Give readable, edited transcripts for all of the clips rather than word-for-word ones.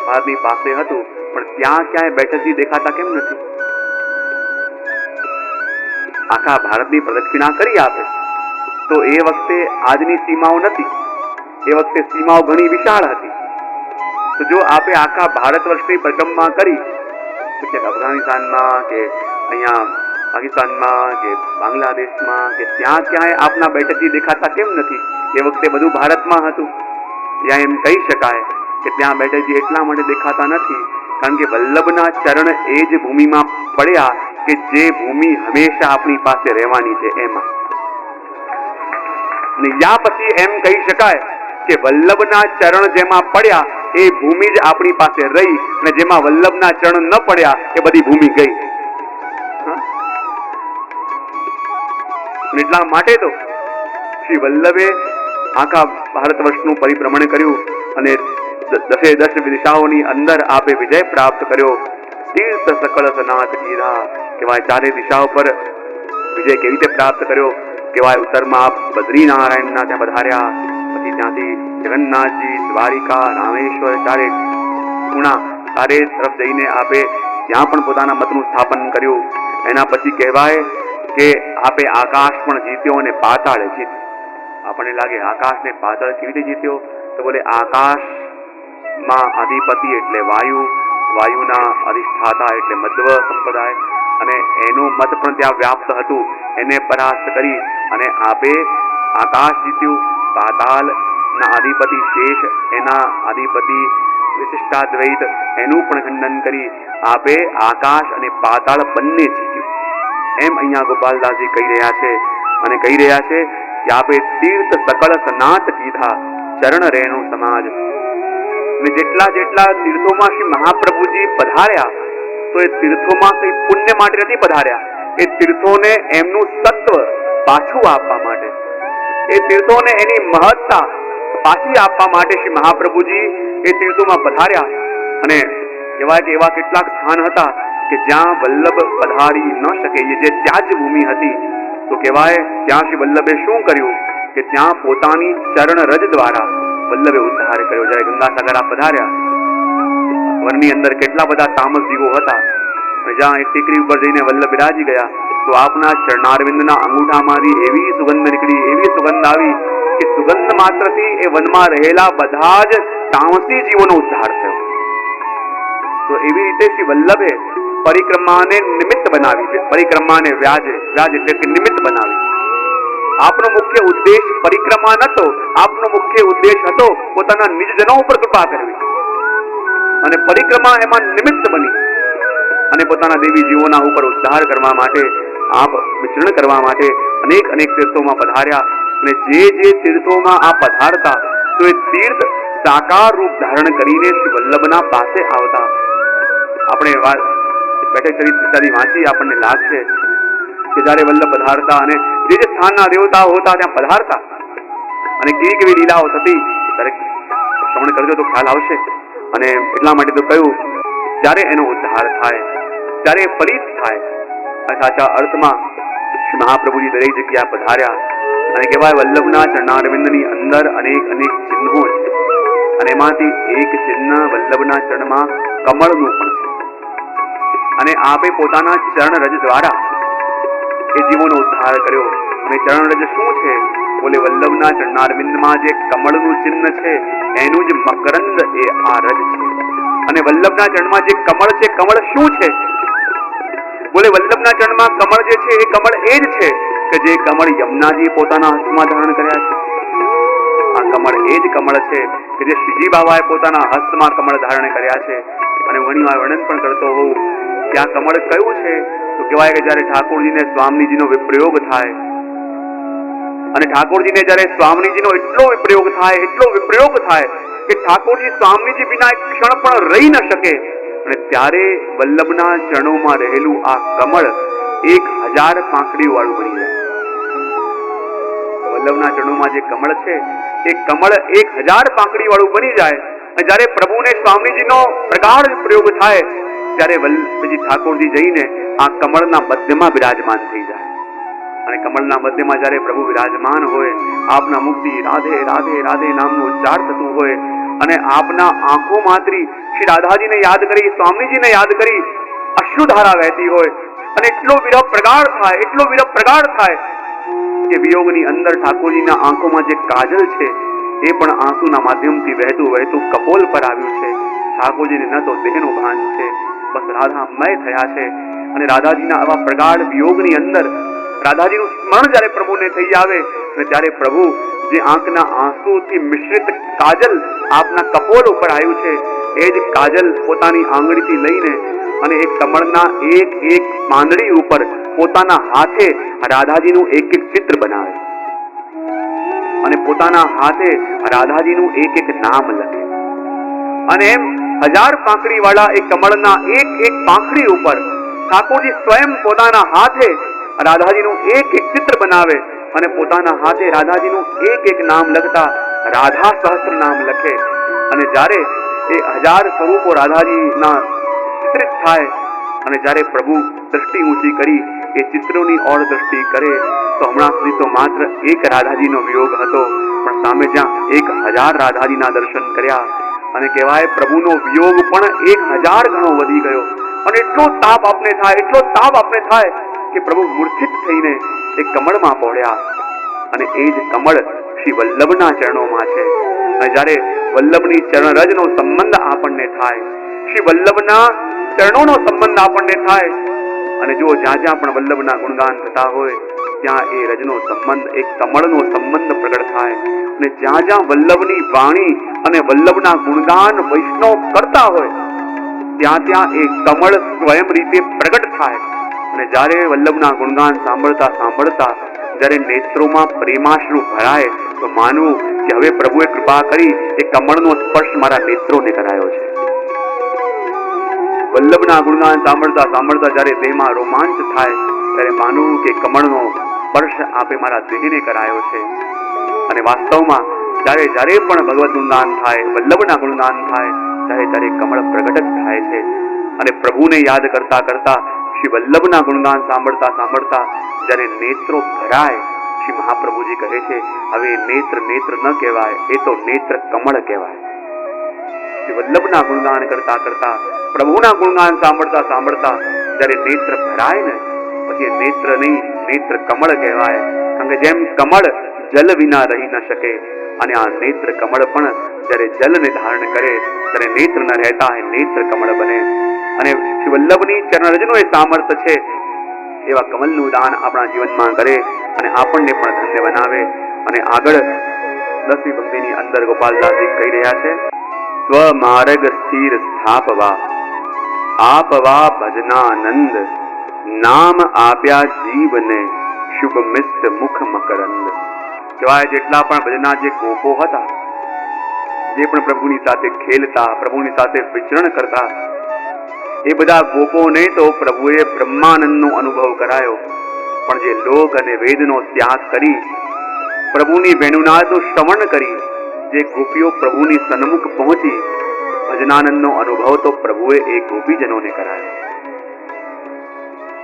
ભારતની પાસે હતું, પણ ત્યાં ક્યાંય બેઠકજી દેખાતા કેમ નથી? આખા ભારતની પ્રદક્ષિણા કરી આપે તો એ વખતે આજની સીમાઓ નથી, એ વખતે સીમાઓ ઘણી વિશાળ હતી. તો જો આપે આખા ભારત વર્ષની પરિક્રમા કરી તો ક્યાંક અફઘાનિસ્તાનમાં કે અહીંયા પાકિસ્તાનમાં કે બાંગ્લાદેશમાં કે ત્યાં ક્યાંય આપના બેઠકજી દેખાતા કેમ નથી? એ વખતે બધું ભારતમાં હતું. ત્યાં એમ કહી શકાય કે ત્યાં બેઠકજી એટલા માટે દેખાતા નથી કારણ કે વલ્લભના ચરણ એ જ ભૂમિમાં પડ્યા કે જે ભૂમિ હંમેશા આપણી પાસે રહેવાની છે એમાં. અને યા પછી એમ કહી શકાય કે વલ્લભના ચરણ જેમાં પડ્યા એ ભૂમિ જ આપણી પાસે રહી, અને જેમાં વલ્લભના ચરણ ન પડ્યા એ બધી ભૂમિ ગઈ. એટલા માટે તો શ્રી વલ્લભે આખા ભારત વર્ષનું પરિભ્રમણ કર્યું અને 10 દિશાઓની અંદર આપે વિજય પ્રાપ્ત કર્યો. તીર્થ સકળ સનાથ કીધા કહેવાય. ચારે દિશાઓ પર વિજય કેવી રીતે પ્રાપ્ત કર્યો કહેવાય. ઉત્તરમાં આપ બદ્રીનારાયણના ત્યાં પધાર્યા, પછી ત્યાંથી જગન્નાથજી, દ્વારિકા, રામેશ્વર, ચારે તરફ જઈને આપે ત્યાં પણ પોતાના મતનું સ્થાપન કર્યું. એના પછી કહેવાય કે આપે આકાશ પણ જીત્યો અને પાતાળ જીત્યો. આપણને લાગે આકાશ ને પાતાળ કેવી રીતે જીત્યો? તો બોલે આકાશમાં અધિપતિ એટલે વાયુ, વાયુના અધિષ્ઠાતા એટલે મધ્વ સંપ્રદાય, અને એનું મત પણ ત્યાં વ્યાપ્ત હતું. એને પરાસ્ત કરી અને આપે આકાશ જીત્યું. પાતાળના અધિપતિ શેષ, એના અધિપતિ વિશિષ્ટાદ્વૈત, એનું પણ ખંડન કરી આપે આકાશ અને પાતાળ બંને જીત્યું. એમ અહીંયા ગોપાલદાસજી કહી રહ્યા છે, અને કહી રહ્યા છે કે આપે તીર્થ સકળ સનાથ કીધા ચરણ રેણુ સમાજ. જેટલા તીર્થોમાં શ્રી મહાપ્રભુજી પધાર્યા તો એ તીર્થોમાં કઈ પુણ્ય માટે નથી પધાર્યા, એ તીર્થોને એમનું સત્વ પાછું આપવા માટે, એ તીર્થોને એની મહત્તા પાછી આપવા માટે શ્રી મહાપ્રભુજી એ તીર્થોમાં પધાર્યા. અને કહેવાય કે એવા કેટલાક સ્થાન હતા કે જ્યાં વલ્લભ પધારી ન શકે, જે ત્યાજ ભૂમિ હતી. તો કહેવાય ત્યાં શ્રી વલ્લભે શું કર્યું કે ત્યાં પોતાની ચરણ રજ દ્વારા વલ્લભે ઉદ્ધાર કર્યો. જ્યારે ગંગાસાગર આ પધાર્યા, વનની અંદર કેટલા બધા તામસ જીવો હતા, જ્યાં એક ટેકરી ઉપર જઈને વલ્લભ બિરાજી ગયા તો આપના ચરણારવિંદના અંગૂઠામાંથી એવી સુગંધ નીકળી, એવી સુગંધ આવી કે સુગંધ માત્રથી એ વનમાં રહેલા બધા જ તામસી જીવોનો ઉદ્ધાર થયો. તો એવી રીતે શ્રી વલ્લભે પરિક્રમાને નિમિત્ત બનાવી છે, પરિક્રમાને વ્યાજ એટલે કે નિમિત્ત બનાવી. આપનો મુખ્ય ઉદ્દેશ પરિક્રમા નતો, આપનો મુખ્ય ઉદ્દેશ હતો પોતાના નિજજનો ઉપર કૃપા કરવી, અને પરિક્રમા એમાં નિમિત્ત બની અને પોતાના દેવી જીવોના ઉપર ઉદ્ધાર કરવા માટે, આપ વિચરણ કરવા માટે અનેક તીર્થોમાં પધાર્યા. અને જે તીર્થોમાં આ પધારતા તો એ તીર્થ સાકાર રૂપ ધારણ કરીને શ્રી વલ્લભના પાસે આવતા. આપણે બેઠક ચરિત્રાદી વાંચી આપણને લાગશે કે જ્યારે વલ્લભ પધારતા અને જે સ્થાનના દેવતાઓ હતા ત્યાં પધારતા અને કેવી લીલાઓ થતી, દરેક શ્રવણ કરજો તો ખ્યાલ આવશે. અને એટલા માટે તો કહ્યું જ્યારે એનો ઉદ્ધાર થાય, ત્યારે ફલિત થાય. સાચા અર્થમાં શ્રી મહાપ્રભુજી દરેક જગ્યા પધાર્યા, અને કહેવાય વલ્લભના ચરણારવિંદની અંદર અનેક ચિહ્નો છે, અને એમાંથી એક ચિહ્ન વલ્લભના ચરણમાં કમળનું પણ છે. અને આપે પોતાના ચરણ રજ દ્વારા એ જીવોનો ઉદ્ધાર કર્યો. અને ચરણ રજ શું છે? બોલે વલ્લભના ચરણારવિંદમાં જે કમળનું ચિહ્ન છે એનું જ મકરંદ એ આ રજ છે. અને વલ્લભના ચરણમાં જે કમળ છે, કમળ શું છે? બોલે વલ્લભના ચરણમાં કમળ જે છે એ કમળ એ જ છે કે જે કમળ યમુનાજી પોતાના હસ્તમાં ધારણ કર્યા છે. આ કમળ એ જ કમળ છે કે જે શ્રીજી બાબાએ પોતાના હસ્તમાં કમળ ધારણ કર્યા છે. અને ઘણી વાર વર્ણન પણ કરતો હોઉં કે આ કમળ કયું છે? તો કહેવાય કે જ્યારે ઠાકોરજીને સ્વામીજીનો વિપ્રયોગ થાય, અને ઠાકોરજીને જ્યારે સ્વામીજીનો એટલો વિપ્રયોગ થાય કે ઠાકોરજી સ્વામીજી વિના એક ક્ષણ પણ રહી ન શકે, અને ત્યારે વલ્લભના ચરણોમાં રહેલું આ કમળ 1000 પાંખડીઓ વાળું બની જાય. વલ્લભના ચરણોમાં જે કમળ છે એ કમળ 1000 પાંખડી વાળું બની જાય. અને જ્યારે પ્રભુને સ્વામીજીનો પ્રગાઢ પ્રયોગ થાય ત્યારે વલ્લભજી ઠાકોરજી જઈને આ કમળના મધ્યમાં બિરાજમાન થઈ જાય. અને કમળના મધ્યમાં જ્યારે પ્રભુ વિરાજમાન હોય, આપના મુખથી રાધે રાધે રાધે નામનો ઉચ્ચાર થતું હોય અને આપના આંખોમાંથી શ્રી રાધાજીને યાદ કરી, સ્વામીજીને યાદ કરી અશ્રુધારા વહેતી હોય અને એટલો વિરહ પ્રગાઢ થાય, એટલો વિરહ પ્રગાઢ થાય કે વિયોગની અંદર ઠાકોરજીના આંખોમાં જે કાજલ છે એ પણ આંસુના માધ્યમથી વહેતું વહેતું કપોલ પર આવ્યું છે. ઠાકોરજીને ન તો દેહનું ભાન છે, બસ રાધામય થયા છે. અને રાધાજીના આવા પ્રગાઢ વિયોગની અંદર રાધાજીનું સ્મરણ જ્યારે પ્રભુને થઈ આવે અને ત્યારે પ્રભુ જે આંખના આંસુથી મિશ્રિત કાજલ આપના કપોલ ઉપર આવ્યું છે એ જ કાજલ પોતાની આંગળીથી લઈને અને એક કમળના એક એક પાંદડી ઉપર પોતાના હાથે રાધાજીનું એક એક ચિત્ર બનાવે અને પોતાના હાથે રાધાજીનું એક એક નામ લખે અને એમ 1000 પાંખડી વાળા એક કમળના એક એક પાંખડી ઉપર ઠાકોરજી સ્વયં પોતાના હાથે રાધાજીનું એક એક ચિત્ર બનાવે અને પોતાના હાથે રાધાજીનું એક એક નામ લખતા રાધા સહસ્ત્ર નામ લખે. અને જ્યારે એ 1000 સ્વરૂપો રાધાજીના ચિત્રિત થાય અને જ્યારે પ્રભુ દ્રષ્ટિ ઊંચી કરી એ ચિત્રોની ઓર દ્રષ્ટિ કરે તો હમણાં સુધી તો માત્ર એક રાધાજીનો વિયોગ હતો, પણ સામે જ્યાં 1000 રાધાજીના દર્શન કર્યા અને કહેવાય પ્રભુનો વિયોગ પણ 1000 ગણો વધી ગયો. અને એટલો તાપ આપને થાય, એટલો તાપ આપને થાય કે પ્રભુ મૂર્છિત થઈને એ કમળમાં પહોળ્યા અને એ જ કમળ શ્રી વલ્લભના ચરણોમાં છે. અને જ્યારે વલ્લભની ચરણરજનો સંબંધ આપણને થાય, શ્રી વલ્લભના ચરણોનો સંબંધ આપણને થાય અને જો જ્યાં જ્યાં પણ વલ્લભના ગુણગાન થતા હોય ત્યાં એ રજનો સંબંધ, એક કમળનો સંબંધ પ્રગટ થાય અને જ્યાં જ્યાં વલ્લભની વાણી અને વલ્લભના ગુણગાન વૈષ્ણવ કરતા હોય ત્યાં ત્યાં એ કમળ સ્વયં રીતે પ્રગટ થાય. અને જ્યારે વલ્લભના ગુણગાન સાંભળતા સાંભળતા જ્યારે નેત્રોમાં પ્રેમાશ્રુ ભરાય તો માનવું કે હવે પ્રભુએ કૃપા કરી એ કમળનો સ્પર્શ મારા નેત્રોને કરાયો છે. વલ્લભના ગુણગાન સાંભળતા સાંભળતા જ્યારે દેહમાં રોમાંચ થાય ત્યારે માનવું કે કમળનો સ્પર્શ આપે મારા દેહને કરાયો છે. અને વાસ્તવમાં જ્યારે જ્યારે પણ ભગવત ગુણગાન થાય, વલ્લભના ગુણગાન થાય ત્યારે ત્યારે કમળ પ્રગટ થાય છે. અને પ્રભુને યાદ કરતા કરતા શ્રી વલ્લભના ગુણગાન સાંભળતા સાંભળતા જ્યારે નેત્રો ભરાય, શ્રી મહાપ્રભુજી કહે છે હવે નેત્ર નેત્ર ન કહેવાય, એ તો નેત્ર કમળ કહેવાય. શ્રી વલ્લભના ગુણગાન કરતા કરતા પ્રભુના ગુણગાન સાંભળતા સાંભળતા જ્યારે નેત્ર ભરાય ને પછી નેત્ર નહીં, નેત્ર કમળ કહેવાય. કારણ કે જેમ કમળ જલ વિના રહી ન શકે અને આ નેત્ર કમળ પણ જ્યારે જલને ધારણ કરે ત્યારે નેત્ર ન રહેતા એ નેત્ર કમળ બને. અને શ્રી વલ્લભની ચરણરજનું એ સામર્થ્ય છે એવા કમલનું દાન આપણા જીવનમાં કરે અને આપણને પણ ધન્ય બનાવે. અને આગળ 10મી પંક્તિની અંદર ગોપાલદાસજી કહી રહ્યા છે, સ્વમાર્ગ સ્થિર સ્થાપવા આપવા ભજનાનંદ, નામ આપ્યા જીવને શુભ મિષ્ટ મુખ મકરંદ. કહેવાય જેટલા પણ ભજના જે ગોપો હતા, જે પણ પ્રભુની સાથે ખેલતા, પ્રભુની સાથે વિચરણ કરતા, એ બધા ગોપોને તો પ્રભુએ બ્રહ્માનંદનો અનુભવ કરાયો, પણ જે લોક અને વેદનો ત્યાગ કરી પ્રભુની વેણુનાદનું શ્રવણ કરી જે ગોપીઓ પ્રભુની સન્મુખ પહોંચી ભજનાનંદનો અનુભવ તો પ્રભુએ એ ગોપીજનોને કરાયો.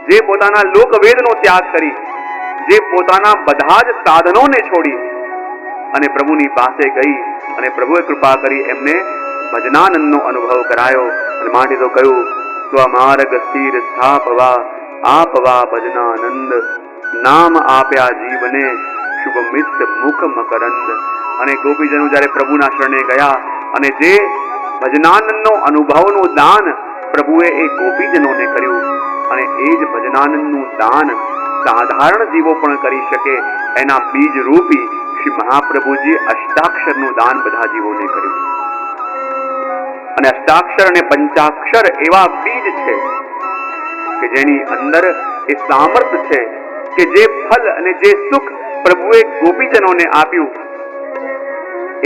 જે પોતાના લોક વેદનો ત્યાગ કરી, જે પોતાના બધા જ સાધનોને છોડી અને પ્રભુની પાસે ગઈ અને પ્રભુએ કૃપા કરી એમને ભજનાનંદનો અનુભવ કરાયો. અને માટે તો કહ્યું સ્વમાર્ગ સ્થિર સ્થાપવા આપવા ભજનાનંદ, નામ આપ્યા જીવને શુભ મિષ્ટ મુખ મકરંદ. અને ગોપીજનો જ્યારે પ્રભુના શરણે ગયા અને જે ભજનાનંદનો અનુભવનું દાન પ્રભુએ એ ગોપીજનોને કર્યું અને એ જ ભજનાનંદનું દાન સાધારણ જીવો પણ કરી શકે એના બીજ રૂપી શ્રી મહાપ્રભુજી અષ્ટાક્ષરનું દાન બધા જીવોને કર્યું. અને અષ્ટાક્ષર અને પંચાક્ષર એવા બીજ છે કે જેની અંદર એ સામર્થ્ય છે કે જે ફલ અને જે સુખ પ્રભુએ ગોપીજનોને આપ્યું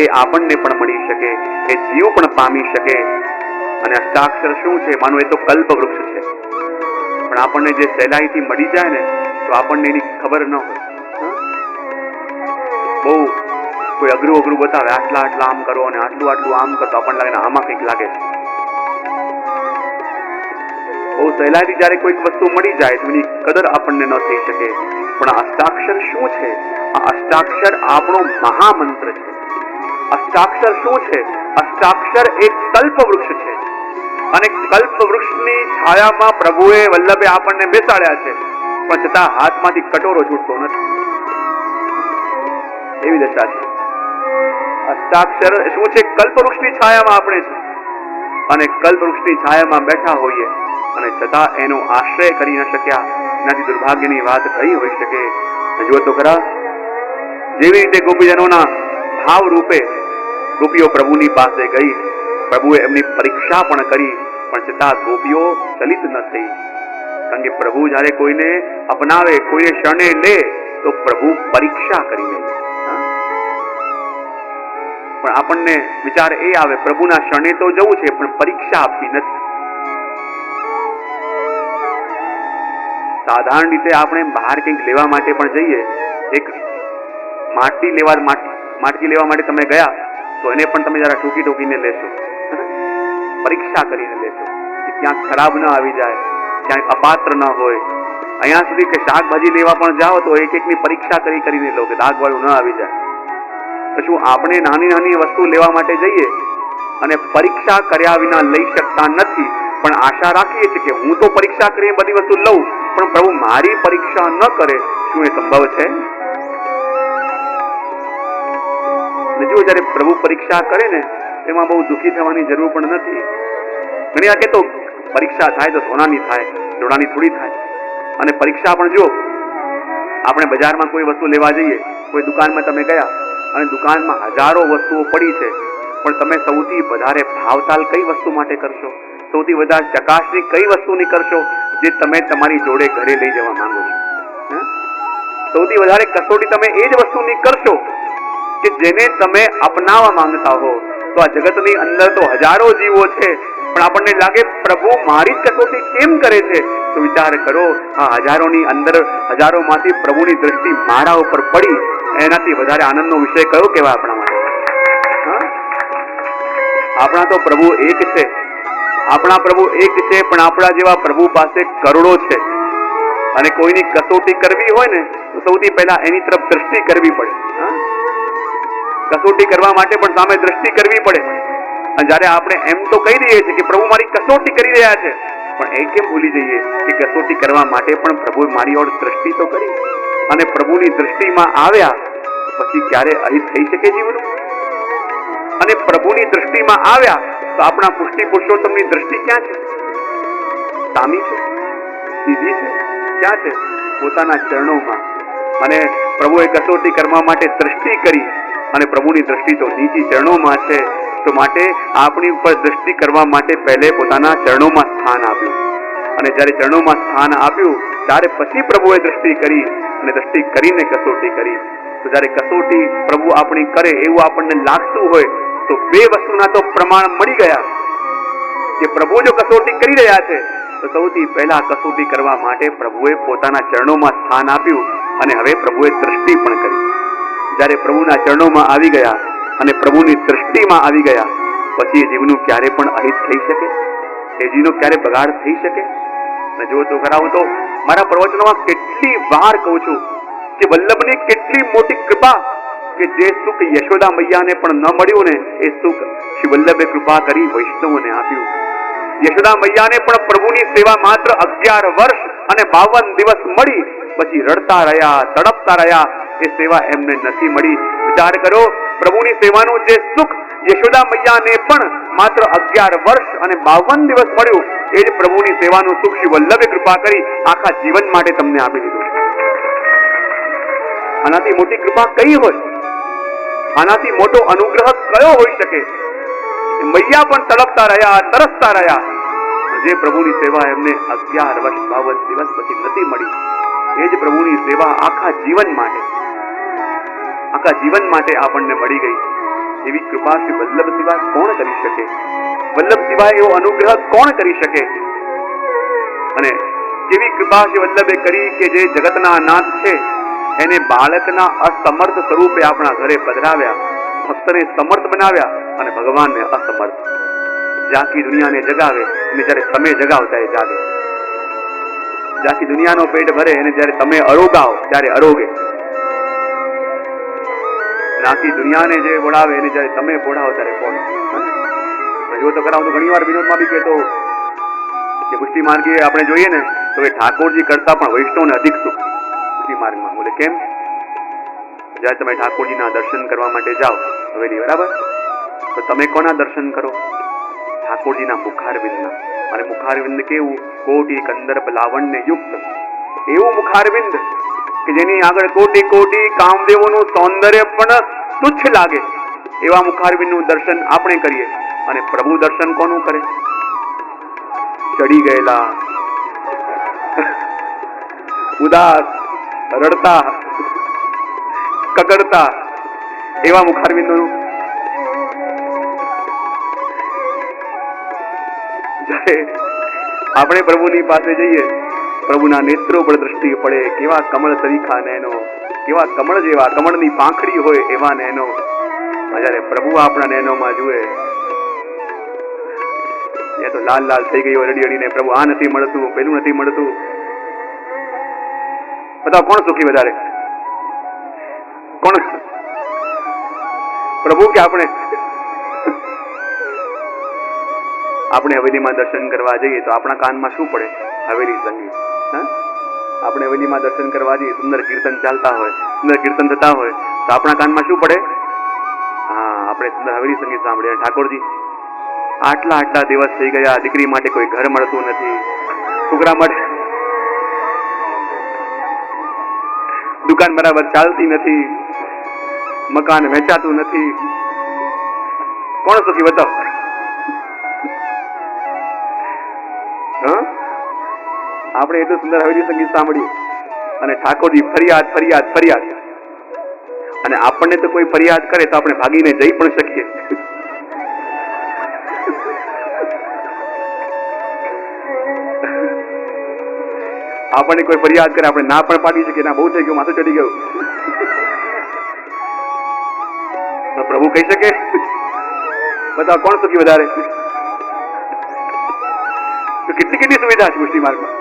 એ આપણને પણ મળી શકે, એ જીવ પણ પામી શકે. અને અષ્ટાક્ષર શું છે? માનો એ તો કલ્પ વૃક્ષ છે, પણ આપણને જે સહેલાઈથી મળી જાય ને તો આપણને એની ખબર ન હોય. બહુ કોઈ અઘરું અઘરું બતાવે, આટલા આટલા આમ કરો અને આટલું આટલું આમ કરો તો આપણને લાગે આમાં કંઈક લાગે છે. બહુ સહેલાઈથી જયારે કોઈક વસ્તુ મળી જાય તો એની કદર આપણને ન થઈ શકે, પણ આ અષ્ટાક્ષર શું છે? આ અષ્ટાક્ષર આપણો મહામંત્ર છે. અષ્ટાક્ષર શું છે? અષ્ટાક્ષર એક કલ્પવૃક્ષ છે અને કલ્પવૃક્ષની છાયામાં પ્રભુએ વલ્લભે આપણને બેસાડ્યા છે, પણ છતાં હાથમાંથી કટોરો છૂટતો નથી. એવી દશા છે. અષ્ટાક્ષર શું છે? કલ્પવૃક્ષની છાયામાં આપણે છે અને કલ્પવૃક્ષની છાયામાં બેઠા હોઈએ અને છતાં એનો આશ્રય કરી ન શક્યા. એનાથી દુર્ભાગ્યની વાત કઈ હોઈ શકે? જુઓ તો ખરા, જેવી રીતે ગોપીજનોના ભાવ રૂપે ગોપીઓ પ્રભુની પાસે ગઈ, પ્રભુએ એમની પરીક્ષા પણ કરી, પણ છતાં ગોપીઓ ચલિત ન થઈ. કારણ કે પ્રભુ જયારે કોઈને અપનાવે, કોઈને શરણે લે તો પ્રભુ પરીક્ષા કરી લે. પણ આપણને વિચાર એ આવે, પ્રભુના શરણે તો જવું છે પણ પરીક્ષા આપવી નથી. સાધારણ રીતે આપણે બહાર કંઈક લેવા માટે પણ જઈએ, એક માટકી લેવા માટે તમે ગયા તો એને પણ તમે જરા ઠોકીને લેશો, પરીક્ષા કરીને લેશો કે ક્યાંક ખરાબ ન આવી જાય, ક્યાંક અપાત્ર ન હોય. અહીંયા સુધી કે શાકભાજી લેવા પણ જાઓ તો એક એકની પરીક્ષા કરીને લો કે દાગવાળું ન આવી જાય. તો શું આપણે નાની નાની વસ્તુ લેવા માટે જઈએ અને પરીક્ષા કર્યા વિના લઈ શકતા નથી, પણ આશા રાખીએ છીએ કે હું તો પરીક્ષા કરીને બધી વસ્તુ લઉં, પણ પ્રભુ મારી પરીક્ષા ન કરે? શું એ સંભવ છે? જો જયારે પ્રભુ પરીક્ષા કરે ને એમાં બહુ દુઃખી થવાની જરૂર પણ નથી. ઘણી વાર તો પરીક્ષા થાય તો સોનાની થાય, લોડાની થોડી થાય. અને પરીક્ષા પણ જો આપણે બજારમાં કોઈ વસ્તુ લેવા જઈએ, કોઈ દુકાનમાં તમે ગયા અને દુકાનમાં હજારો વસ્તુઓ પડી છે, પણ તમે સૌથી વધારે ભાવતાલ કઈ વસ્તુ માટે કરશો? સૌથી વધારે ચકાસણી કઈ વસ્તુની કરશો જે તમે તમારી જોડે ઘરે લઈ જવા માંગો છો? સૌથી વધારે કસોટી તમે એ જ વસ્તુની કરશો કે જેને તમે અપનાવવા માંગતા હો. તો આ જગતની અંદર તો હજારો જીવો છે, પણ આપણને લાગે પ્રભુ મારી જ કસોટી કેમ કરે છે? તો વિચાર કરો, આ હજારોની અંદર હજારોમાંથી પ્રભુની દ્રષ્ટિ મારા ઉપર પડી, એનાથી વધારે આનંદનો વિષય કયો કહેવાય આપણા માટે? આપણા તો પ્રભુ એક છે, આપણા પ્રભુ એક છે, પણ આપણા જેવા પ્રભુ પાસે કરોડો છે. અને કોઈની કસોટી કરવી હોય ને તો સૌથી પહેલા એની તરફ દ્રષ્ટિ કરવી પડે. કસોટી કરવા માટે પણ સામે દ્રષ્ટિ કરવી પડે. અને જયારે આપણે એમ તો કહી દઈએ છીએ કે પ્રભુ મારી કસોટી કરી રહ્યા છે, પણ એ કેમ ભૂલી જઈએ કે કસોટી કરવા માટે પણ પ્રભુએ મારી ઓર દ્રષ્ટિ તો કરી, અને પ્રભુની દ્રષ્ટિમાં આવ્યા પછી ક્યારે અહિત થઈ શકે જીવનું? અને પ્રભુની દ્રષ્ટિમાં આવ્યા તો આપણા પુષ્ટિ પુરુષોત્તમની દ્રષ્ટિ ક્યાં છે? સામી છે, સીધી છે, ક્યાં છે? પોતાના ચરણોમાં. અને પ્રભુએ કસોટી કરવા માટે દ્રષ્ટિ કરી, અને પ્રભુની દ્રષ્ટિ તો નીચી ચરણોમાં છે. તો માટે આપણી ઉપર દ્રષ્ટિ કરવા માટે પહેલે પોતાના ચરણોમાં સ્થાન આપ્યું, અને જ્યારે ચરણોમાં સ્થાન આપ્યું ત્યારે પછી પ્રભુએ દ્રષ્ટિ કરી, અને દ્રષ્ટિ કરીને કસોટી કરી. તો જ્યારે કસોટી પ્રભુ આપણી કરે એવું આપણને લાગતું હોય તો બે વસ્તુના તો પ્રમાણ મળી ગયા કે પ્રભુ જો કસોટી કરી રહ્યા છે તો સૌથી પહેલા કસોટી કરવા માટે પ્રભુએ પોતાના ચરણોમાં સ્થાન આપ્યું, અને હવે પ્રભુએ દ્રષ્ટિ પણ કરી. જ્યારે પ્રભુના ચરણોમાં આવી ગયા અને પ્રભુની દ્રષ્ટિમાં આવી ગયા પછી એ જીવનું ક્યારે પણ અહિત થઈ શકે? એ જીવનો ક્યારે બગાડ થઈ શકે? અને જો તો કરાવું તો મારા પ્રવચનોમાં કેટલી વાર કહું છું કે વલ્લભની કેટલી મોટી કૃપા કે જે સુખ યશોદા મૈયાને પણ ન મળ્યું ને એ સુખ શ્રી વલ્લભે કૃપા કરી વૈષ્ણવોને આપ્યું. યશોદા મૈયાને પણ પ્રભુની સેવા માત્ર 11 વર્ષ અને 52 દિવસ મળી, પછી રડતા રહ્યા, તડપતા રહ્યા. એ સેવા એમને નથી મળી. વિચાર કરો, પ્રભુની સેવાનું જે સુખ યશોદા મૈયાને પણ માત્ર 11 વર્ષ અને 52 દિવસ મળ્યું, એ જ પ્રભુની સેવાનું સુખ શ્રી વલ્લભે કૃપા કરી આખા જીવન માટે તમને આપી દીધું. આનાથી મોટી કૃપા કઈ હોય? આનાથી મોટો અનુગ્રહ કયો હોઈ શકે? મૈયા પણ તડપતા રહ્યા, તરસતા રહ્યા. જે પ્રભુની સેવા એમને 11 વર્ષ 52 દિવસ પછી નથી મળી, એ જ પ્રભુની સેવા આખા જીવન માટે આપણને મળી ગઈ. એવી કૃપા શ્રી વલ્લભ સિવાય કોણ કરી શકે? વલ્લભ સિવાય એવો અનુગ્રહ કોણ કરી શકે? અને કેવી કૃપા શ્રી વલ્લભે કરી કે જે જગતના નાથ છે એને બાળકના અસમર્થ સ્વરૂપે આપણા ઘરે પધરાવ્યા, ભક્તને સમર્થ બનાવ્યા અને ભગવાનને અસમર્થ. જાકી દુનિયાને જગાવે અને જ્યારે તમે જગાવતા એ જાગે. જ્યાંથી દુનિયાનો પેટ ભરે અને જ્યારે તમે અરોગાઓ ત્યારે અરોગે, આખી દુનિયાને જે બોલાવે એને જ્યારે તમે બોલાવો ત્યારે કોણ? જો તો કરાવું તો ઘણી વાર વિનોદમાં બી કહેતો કે પુષ્ટિ માર્ગે આપણે જોઈએ ને તો એ ઠાકોરજી કરતા પણ વૈષ્ણવને અધિક સુખ પુષ્ટિ માર્ગમાં. બોલે કેમ? જ્યારે તમે ઠાકોરજીના દર્શન કરવા માટે જાઓ હવેલી, બરાબર, તો તમે કોના દર્શન કરો? ઠાકોરજીના મુખારવિંદના. અને મુખારવિંદ કેવું? કોટી કંદર્પ લાવણ્ય યુક્ત એવું મુખારવિંદ કે જેની આગળ કોટી કોટી કામદેવોનું સૌંદર્ય પણ તુચ્છ લાગે એવા મુખારવિંદનું દર્શન આપણે કરીએ. અને પ્રભુ દર્શન કોનું કરે? ચડી ગયેલા, ઉદાસ, રડતા, કકડતા એવા મુખારવિંદનું. આપણે પ્રભુની પાસે જઈએ, પ્રભુના નેત્રો પર દ્રષ્ટિ પડે, કેવા કમળ સરીખા નયનો, કેવા કમળ જેવા, કમળની પાંખડી હોય એવા નયનો. જયારે પ્રભુ આપણા નયનોમાં જુએ એ તો લાલ લાલ થઈ ગયો રડી રડીને, પ્રભુ આ નથી મળતું, પેલું નથી મળતું. બતાવો કોણ સુખી વધારે? કોણ? પ્રભુ કે આપણે? આપણે હવેલીમાં દર્શન કરવા જઈએ તો આપણા કાનમાં શું પડે? હવેલી સંગીત. આપણે હવેલીમાં દર્શન કરવા જઈએ, સુંદર કીર્તન ચાલતા હોય, સુંદર કીર્તન થતા હોય તો આપણા કાનમાં શું પડે? હા, આપણે સુંદર હવેલી સંગીત સાંભળીએ. ઠાકોરજી આટલા આટલા દિવસ થઈ ગયા, દીકરી માટે કોઈ ઘર મળતું નથી, છોકરા માટે દુકાન બરાબર ચાલતી નથી, મકાન વેચાતું નથી. કોણ સુખી બતાવો? આપણે એટલું સુંદર હવેલી સંગીત સાંભળીએ અને ઠાકોરજી ફરિયાદ ફરિયાદ ફરિયાદ. અને આપણને તો કોઈ ફરિયાદ કરે તો આપણે ભાગીને જઈ પણ શકીએ. આપણને કોઈ ફરિયાદ કરે આપણે ના પણ પાડી શકીએ, ના બહુ થઈ ગયું, માથું ચડી ગયું. તો પ્રભુ કહી શકે? બતાવો કોણ સુખી વધારે? તો કેટલી કેટલી સુવિધા છે પુષ્ટિ માર્ગમાં.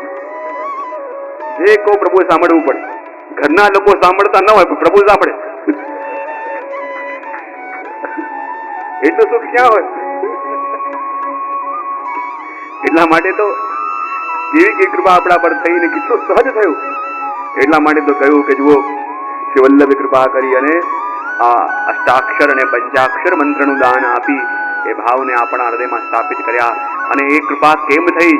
જે કહો પ્રભુએ સાંભળવું પડે. ઘરના લોકો સાંભળતા ન હોય પણ પ્રભુ સાંભળે. એટલું સુખ ક્યાં હોય? એટલા માટે તો કેવી કૃપા આપણા પર થઈને કેટલું સહજ થયું. એટલા માટે તો કહ્યું કે જુઓ, શ્રી વલ્લભે કૃપા કરી અને આ અષ્ટાક્ષર અને પંચાક્ષર મંત્રનું દાન આપી એ ભાવને આપણા હૃદયમાં સ્થાપિત કર્યા. અને એ કૃપા કેમ થઈ?